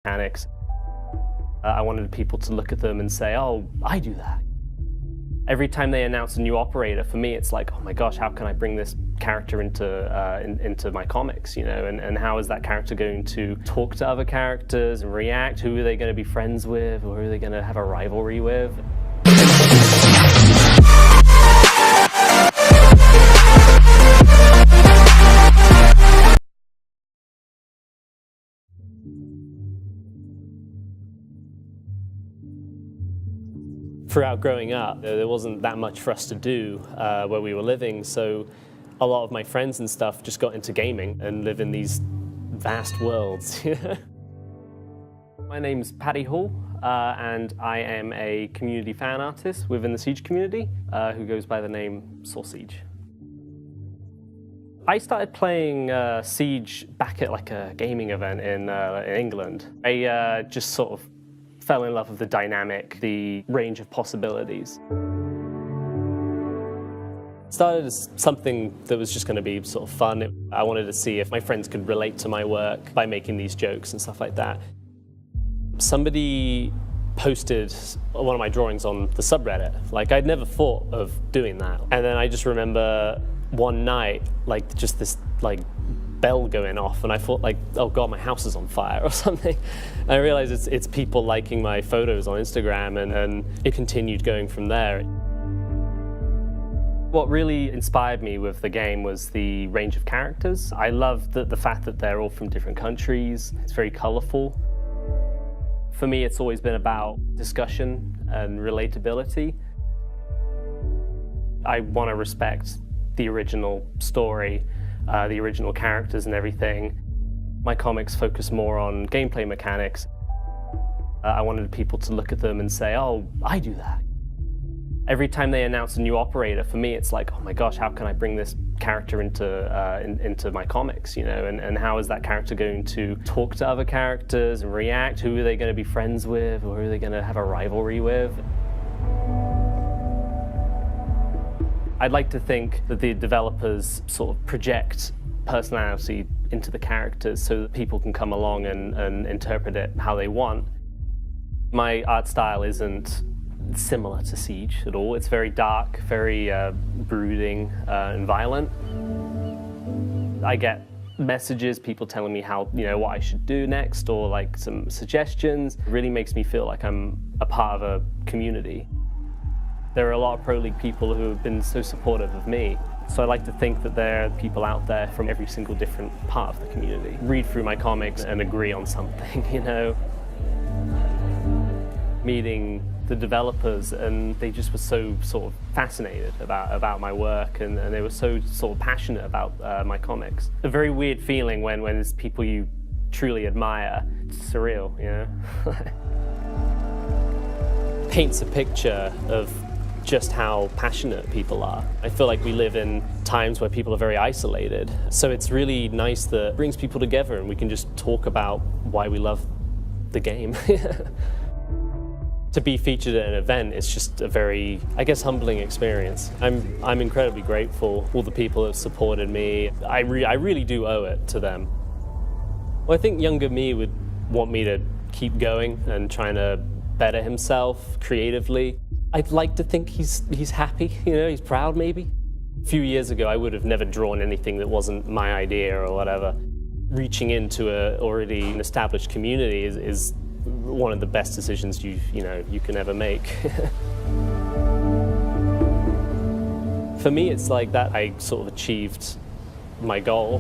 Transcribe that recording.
mechanics. I wanted people to look at them and say, oh, I do that. Every time they announce a new operator, for me, it's like, oh my gosh, how can I bring this character into my comics, you know? And how is that character going to talk to other characters and react? Who are they going to be friends with, or who are they going to have a rivalry with? Throughout growing up, there wasn't that much for us to do where we were living, so a lot of my friends and stuff just got into gaming and live in these vast worlds. My name's Paddy Hall, and I am a community fan artist within the Siege community who goes by the name Sausage. I started playing Siege back at like a gaming event in England. I just sort of fell in love with the dynamic, the range of possibilities. It started as something that was just going to be sort of fun. I wanted to see if my friends could relate to my work by making these jokes and stuff like that. Somebody posted one of my drawings on the subreddit. Like, I'd never thought of doing that. And then I just remember one night, like, just this, like, bell going off, and I thought, like, oh god, my house is on fire or something. And I realized it's people liking my photos on Instagram, and it continued going from there. What really inspired me with the game was the range of characters. I love the fact that they're all from different countries. It's very colorful. For me, it's always been about discussion and relatability. I want to respect the original story, the original characters and everything. My comics focus more on gameplay mechanics. I wanted people to look at them and say, oh, I do that. Every time they announce a new operator, for me, it's like, oh my gosh, how can I bring this character into my comics, you know? And how is that character going to talk to other characters and react? Who are they going to be friends with, or who are they going to have a rivalry with? I'd like to think that the developers sort of project personality into the characters so that people can come along and interpret it how they want. My art style isn't similar to Siege at all. It's very dark, very brooding and violent. I get messages, people telling me how, you know, what I should do next, or like some suggestions. It really makes me feel like I'm a part of a community. There are a lot of Pro League people who have been so supportive of me. So I like to think that there are people out there from every single different part of the community. Read through my comics and agree on something, you know. Meeting the developers, and they just were so sort of fascinated about my work, and they were so sort of passionate about my comics. A very weird feeling when it's people you truly admire. It's surreal, you know. Paints a picture of just how passionate people are. I feel like we live in times where people are very isolated. So it's really nice that it brings people together and we can just talk about why we love the game. To be featured at an event is just a very, I guess, humbling experience. I'm incredibly grateful. All the people that have supported me, I really do owe it to them. Well, I think younger me would want me to keep going and trying to better himself creatively. I'd like to think he's happy, you know, he's proud maybe. A few years ago, I would have never drawn anything that wasn't my idea or whatever. Reaching into an already established community is one of the best decisions you can ever make. For me, it's like that I sort of achieved my goal.